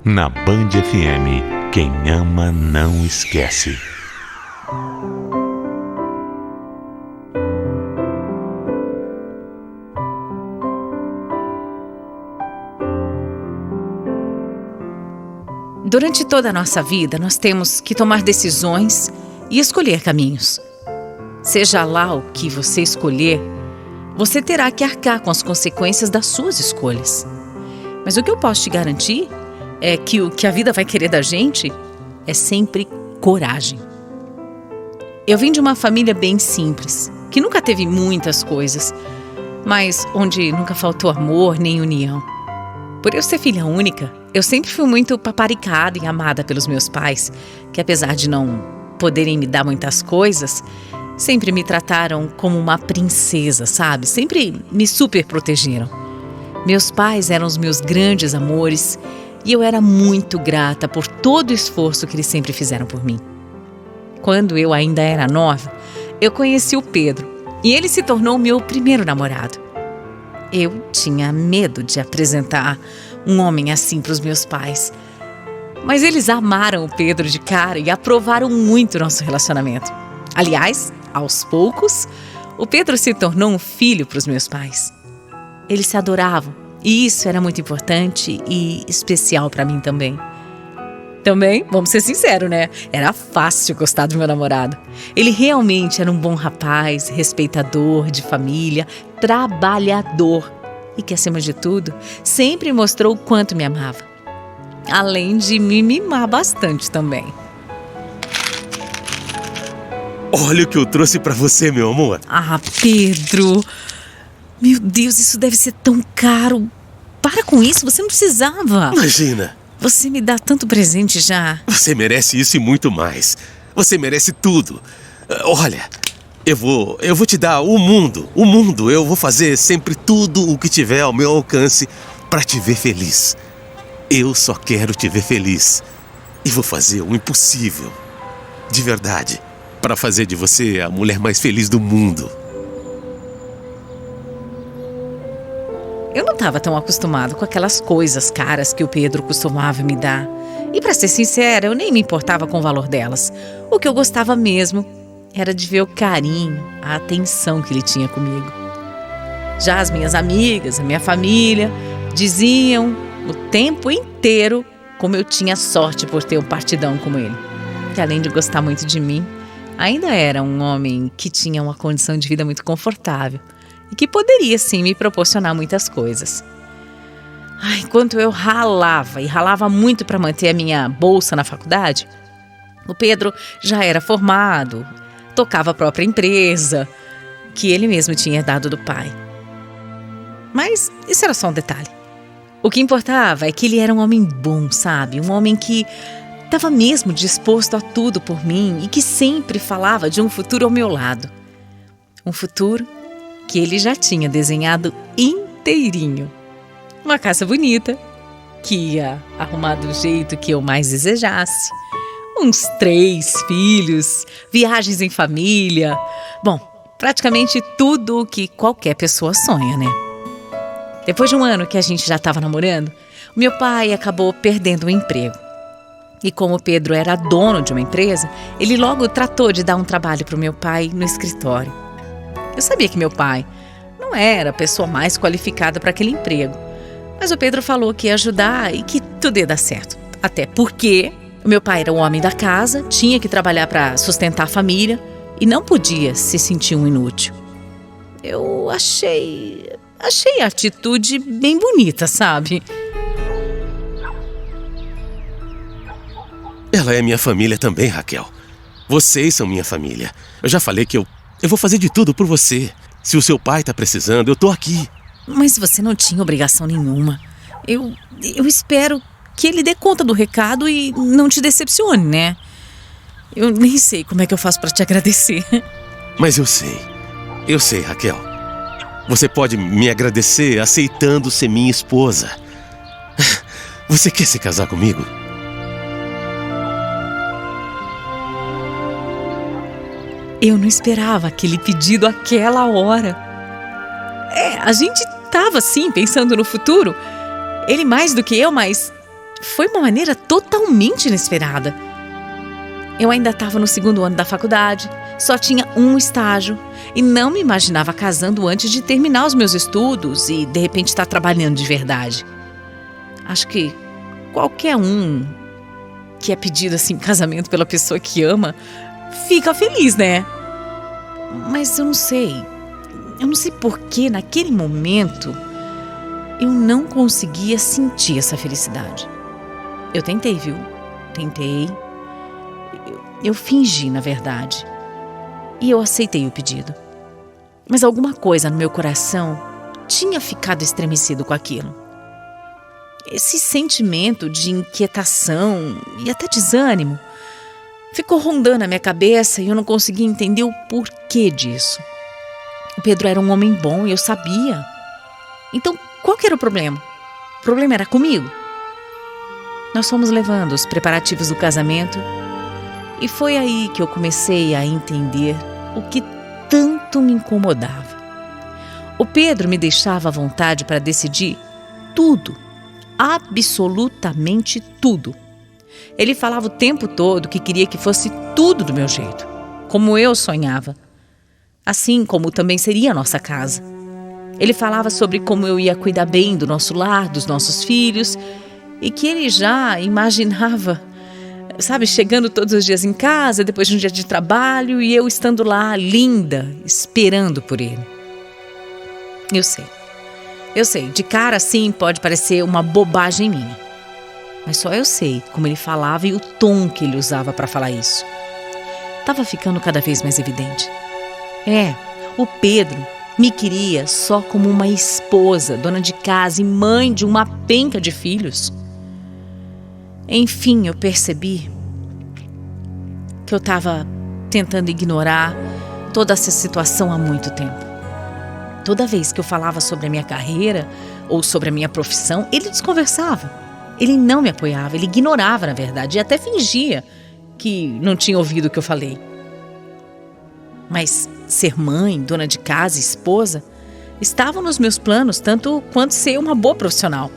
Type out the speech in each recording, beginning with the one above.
Na Band FM, quem ama não esquece. Durante toda a nossa vida, nós temos que tomar decisões e escolher caminhos. Seja lá o que você escolher, você terá que arcar com as consequências das suas escolhas. Mas o que eu posso te garantir é que o que a vida vai querer da gente é sempre coragem. Eu vim de uma família bem simples, que nunca teve muitas coisas, mas onde nunca faltou amor nem união. Por eu ser filha única, eu sempre fui muito paparicada e amada pelos meus pais, que apesar de não poderem me dar muitas coisas, sempre me trataram como uma princesa, sabe? Sempre me super protegeram. Meus pais eram os meus grandes amores e eu era muito grata por todo o esforço que eles sempre fizeram por mim. Quando eu ainda era nova, eu conheci o Pedro e ele se tornou meu primeiro namorado. Eu tinha medo de apresentar um homem assim para os meus pais. Mas eles amaram o Pedro de cara e aprovaram muito o nosso relacionamento. Aliás, aos poucos, o Pedro se tornou um filho para os meus pais. Eles se adoravam e isso era muito importante e especial para mim também. Também, vamos ser sinceros, né? Era fácil gostar do meu namorado. Ele realmente era um bom rapaz, respeitador de família, trabalhador e que, acima de tudo, sempre mostrou o quanto me amava. Além de me mimar bastante também. Olha o que eu trouxe pra você, meu amor. Ah, Pedro! Meu Deus, isso deve ser tão caro. Para com isso, você não precisava. Imagina. Você me dá tanto presente já. Você merece isso e muito mais. Você merece tudo. Olha, eu vou te dar o mundo. O mundo. Eu vou fazer sempre tudo o que tiver ao meu alcance pra te ver feliz. Eu só quero te ver feliz. E vou fazer o impossível. De verdade. Pra fazer de você a mulher mais feliz do mundo. Eu não estava tão acostumado com aquelas coisas caras que o Pedro costumava me dar. E para ser sincera, eu nem me importava com o valor delas. O que eu gostava mesmo era de ver o carinho, a atenção que ele tinha comigo. Já as minhas amigas, a minha família, diziam o tempo inteiro como eu tinha sorte por ter um partidão como ele. Que além de gostar muito de mim, ainda era um homem que tinha uma condição de vida muito confortável. E que poderia, sim, me proporcionar muitas coisas. Enquanto eu ralava, e ralava muito para manter a minha bolsa na faculdade, o Pedro já era formado, tocava a própria empresa, que ele mesmo tinha herdado do pai. Mas isso era só um detalhe. O que importava é que ele era um homem bom, sabe? Um homem que estava mesmo disposto a tudo por mim e que sempre falava de um futuro ao meu lado. Um futuro que ele já tinha desenhado inteirinho. Uma casa bonita, que ia arrumar do jeito que eu mais desejasse. Uns 3 filhos, viagens em família. Bom, praticamente tudo o que qualquer pessoa sonha, né? Depois de um ano que a gente já estava namorando, o meu pai acabou perdendo o emprego. E como o Pedro era dono de uma empresa, ele logo tratou de dar um trabalho para o meu pai no escritório. Eu sabia que meu pai não era a pessoa mais qualificada para aquele emprego. Mas o Pedro falou que ia ajudar e que tudo ia dar certo. Até porque o meu pai era o homem da casa, tinha que trabalhar para sustentar a família e não podia se sentir um inútil. Eu achei a atitude bem bonita, sabe? Ela é minha família também, Raquel. Vocês são minha família. Eu já falei que eu vou fazer de tudo por você. Se o seu pai tá precisando, eu tô aqui. Mas você não tinha obrigação nenhuma. Eu espero que ele dê conta do recado e não te decepcione, né? Eu nem sei como é que eu faço pra te agradecer. Mas eu sei, Raquel. Você pode me agradecer aceitando ser minha esposa. Você quer se casar comigo? Eu não esperava aquele pedido àquela hora. A gente tava assim, pensando no futuro. Ele mais do que eu, mas foi uma maneira totalmente inesperada. Eu ainda estava no 2º ano da faculdade, só tinha um estágio e não me imaginava casando antes de terminar os meus estudos e, de repente, estar trabalhando de verdade. Acho que qualquer um que é pedido assim em casamento pela pessoa que ama, fica feliz, né? Mas eu não sei por que naquele momento eu não conseguia sentir essa felicidade. Eu tentei, viu? Tentei. Eu fingi, na verdade. E eu aceitei o pedido. Mas alguma coisa no meu coração tinha ficado estremecido com aquilo. Esse sentimento de inquietação e até desânimo ficou rondando a minha cabeça e eu não conseguia entender o porquê disso. O Pedro era um homem bom e eu sabia. Então, qual que era o problema? O problema era comigo. Nós fomos levando os preparativos do casamento e foi aí que eu comecei a entender o que tanto me incomodava. O Pedro me deixava à vontade para decidir tudo, absolutamente tudo. Ele falava o tempo todo que queria que fosse tudo do meu jeito, como eu sonhava, assim como também seria a nossa casa. Ele falava sobre como eu ia cuidar bem do nosso lar, dos nossos filhos, e que ele já imaginava, sabe, chegando todos os dias em casa, depois de um dia de trabalho, e eu estando lá, linda, esperando por ele. Eu sei, de cara assim pode parecer uma bobagem minha. Mas só eu sei como ele falava e o tom que ele usava para falar isso. Estava ficando cada vez mais evidente. O Pedro me queria só como uma esposa, dona de casa e mãe de uma penca de filhos. Enfim, eu percebi que eu estava tentando ignorar toda essa situação há muito tempo. Toda vez que eu falava sobre a minha carreira ou sobre a minha profissão, ele desconversava. Ele não me apoiava, ele ignorava, na verdade, e até fingia que não tinha ouvido o que eu falei. Mas ser mãe, dona de casa, esposa, estavam nos meus planos, tanto quanto ser uma boa profissional.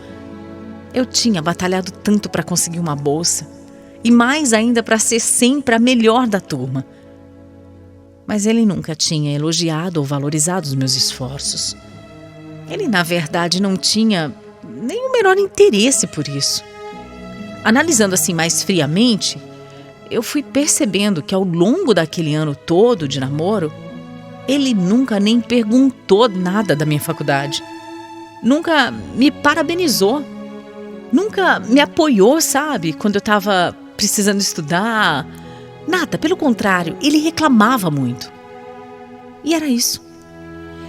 Eu tinha batalhado tanto para conseguir uma bolsa, e mais ainda para ser sempre a melhor da turma. Mas ele nunca tinha elogiado ou valorizado os meus esforços. Ele, na verdade, não tinha nem o menor interesse por isso. Analisando assim mais friamente, eu fui percebendo que ao longo daquele ano todo de namoro, ele nunca nem perguntou nada da minha faculdade. Nunca me parabenizou. Nunca me apoiou, sabe? Quando eu estava precisando estudar. Nada, pelo contrário, ele reclamava muito. E era isso.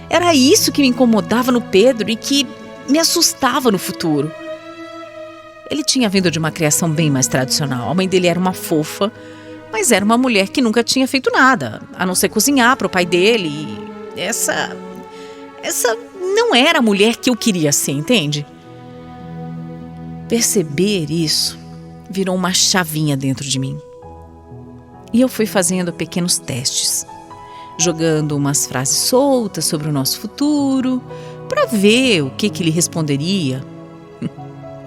Era isso que me incomodava no Pedro e que me assustava no futuro. Ele tinha vindo de uma criação bem mais tradicional. A mãe dele era uma fofa, mas era uma mulher que nunca tinha feito nada, a não ser cozinhar para o pai dele. E essa não era a mulher que eu queria ser, entende? Perceber isso virou uma chavinha dentro de mim. E eu fui fazendo pequenos testes, jogando umas frases soltas sobre o nosso futuro, para ver o que ele responderia.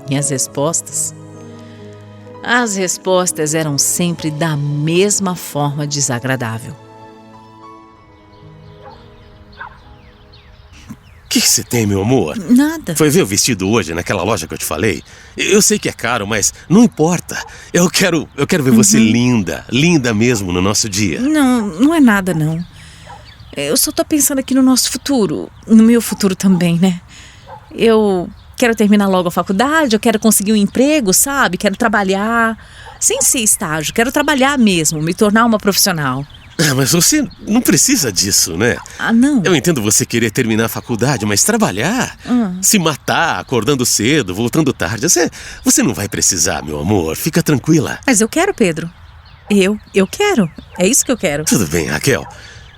E as respostas eram sempre da mesma forma desagradável. O que você tem, meu amor? Nada. Foi ver o vestido hoje naquela loja que eu te falei? Eu sei que é caro, mas não importa. Eu quero ver você linda mesmo no nosso dia. Não é nada, não. Eu só tô pensando aqui no nosso futuro, no meu futuro também, né? Eu quero terminar logo a faculdade, eu quero conseguir um emprego, sabe? Quero trabalhar, sem ser estágio, quero trabalhar mesmo, me tornar uma profissional. Mas você não precisa disso, né? Não. Eu entendo você querer terminar a faculdade, mas trabalhar, se matar, acordando cedo, voltando tarde, você não vai precisar, meu amor. Fica tranquila. Mas eu quero, Pedro. Eu quero. É isso que eu quero. Tudo bem, Raquel.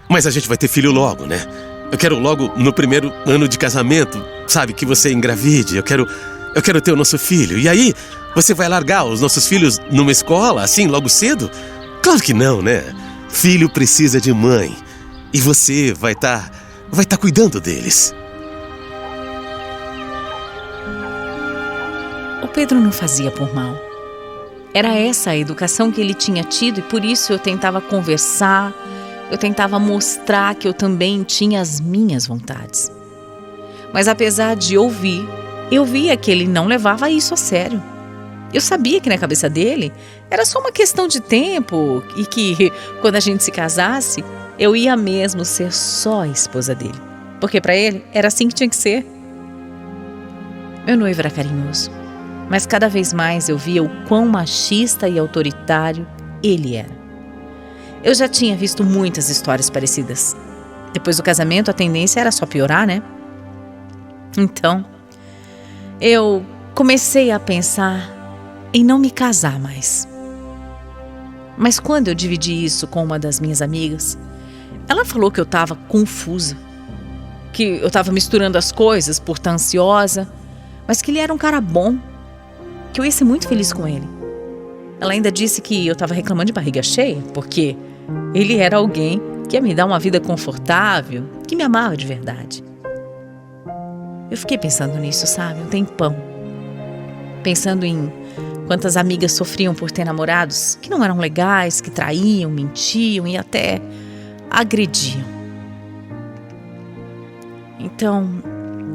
Mas a gente vai ter filho logo, né? Eu quero logo no primeiro ano de casamento, sabe, que você engravide. Eu quero ter o nosso filho. E aí, você vai largar os nossos filhos numa escola, assim, logo cedo? Claro que não, né? Filho precisa de mãe. E você vai tá Ô Pedro não fazia por mal. Era essa a educação que ele tinha tido e por isso eu tentava conversar, eu tentava mostrar que eu também tinha as minhas vontades. Mas apesar de ouvir, eu via que ele não levava isso a sério. Eu sabia que na cabeça dele era só uma questão de tempo e que quando a gente se casasse, eu ia mesmo ser só a esposa dele. Porque para ele era assim que tinha que ser. Meu noivo era carinhoso, mas cada vez mais eu via o quão machista e autoritário ele era. Eu já tinha visto muitas histórias parecidas. Depois do casamento, a tendência era só piorar, né? Então, eu comecei a pensar em não me casar mais. Mas quando eu dividi isso com uma das minhas amigas, ela falou que eu estava confusa, que eu estava misturando as coisas por estar ansiosa, mas que ele era um cara bom, que eu ia ser muito feliz com ele. Ela ainda disse que eu estava reclamando de barriga cheia, porque ele era alguém que ia me dar uma vida confortável, que me amava de verdade. Eu fiquei pensando nisso, sabe, um tempão. Pensando em quantas amigas sofriam por ter namorados que não eram legais, que traíam, mentiam e até agrediam. Então,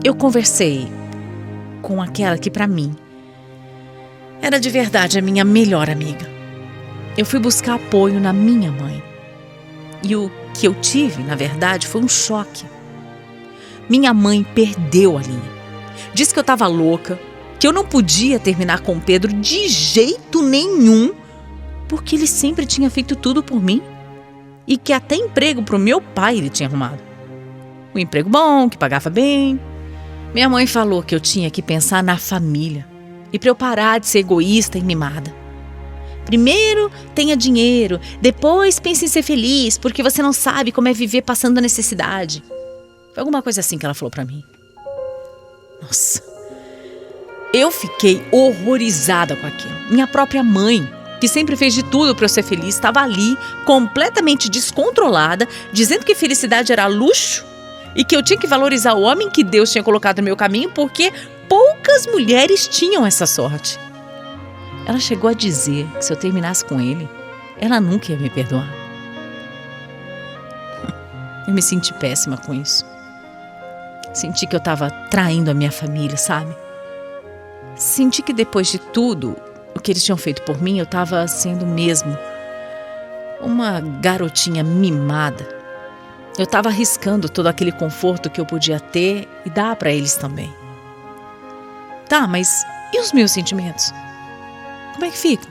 eu conversei com aquela que para mim era de verdade a minha melhor amiga. Eu fui buscar apoio na minha mãe. E o que eu tive, na verdade, foi um choque. Minha mãe perdeu a linha. Disse que eu estava louca, que eu não podia terminar com o Pedro de jeito nenhum, porque ele sempre tinha feito tudo por mim e que até emprego para o meu pai ele tinha arrumado. Um emprego bom, que pagava bem. Minha mãe falou que eu tinha que pensar na família e para eu parar de ser egoísta e mimada. Primeiro tenha dinheiro, depois pense em ser feliz, porque você não sabe como é viver passando necessidade. Foi alguma coisa assim que ela falou para mim. Nossa, eu fiquei horrorizada com aquilo. Minha própria mãe, que sempre fez de tudo para eu ser feliz, estava ali, completamente descontrolada, dizendo que felicidade era luxo e que eu tinha que valorizar o homem que Deus tinha colocado no meu caminho, porque poucas mulheres tinham essa sorte. Ela chegou a dizer que se eu terminasse com ele, ela nunca ia me perdoar. Eu me senti péssima com isso. Senti que eu estava traindo a minha família, sabe? Senti que depois de tudo o que eles tinham feito por mim, eu estava sendo mesmo uma garotinha mimada. Eu estava arriscando todo aquele conforto que eu podia ter e dar para eles também. Tá, mas e os meus sentimentos? Como é que ficam?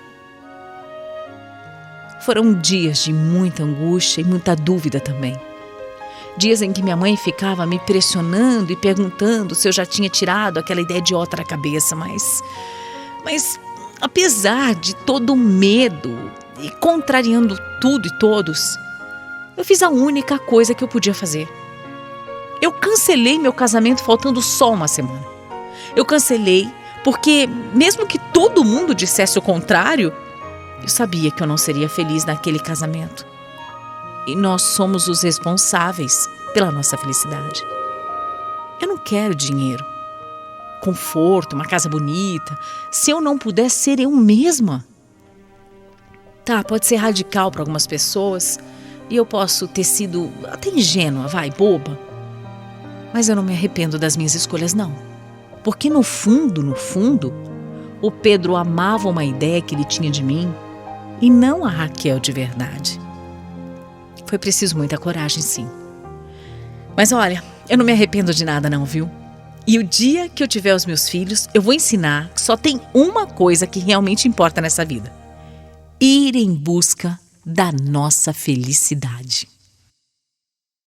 Foram dias de muita angústia e muita dúvida também. Dias em que minha mãe ficava me pressionando e perguntando se eu já tinha tirado aquela ideia idiota da cabeça, mas apesar de todo o medo e contrariando tudo e todos, eu fiz a única coisa que eu podia fazer. Eu cancelei meu casamento faltando só uma semana. Eu cancelei porque, mesmo que todo mundo dissesse o contrário, eu sabia que eu não seria feliz naquele casamento. E nós somos os responsáveis pela nossa felicidade. Eu não quero dinheiro, conforto, uma casa bonita, se eu não puder ser eu mesma. Tá, pode ser radical para algumas pessoas e eu posso ter sido até ingênua, boba. Mas eu não me arrependo das minhas escolhas, não. Porque no fundo, o Pedro amava uma ideia que ele tinha de mim e não a Raquel de verdade. Foi preciso muita coragem, sim. Mas olha, eu não me arrependo de nada não, viu? E o dia que eu tiver os meus filhos, eu vou ensinar que só tem uma coisa que realmente importa nessa vida: ir em busca da nossa felicidade.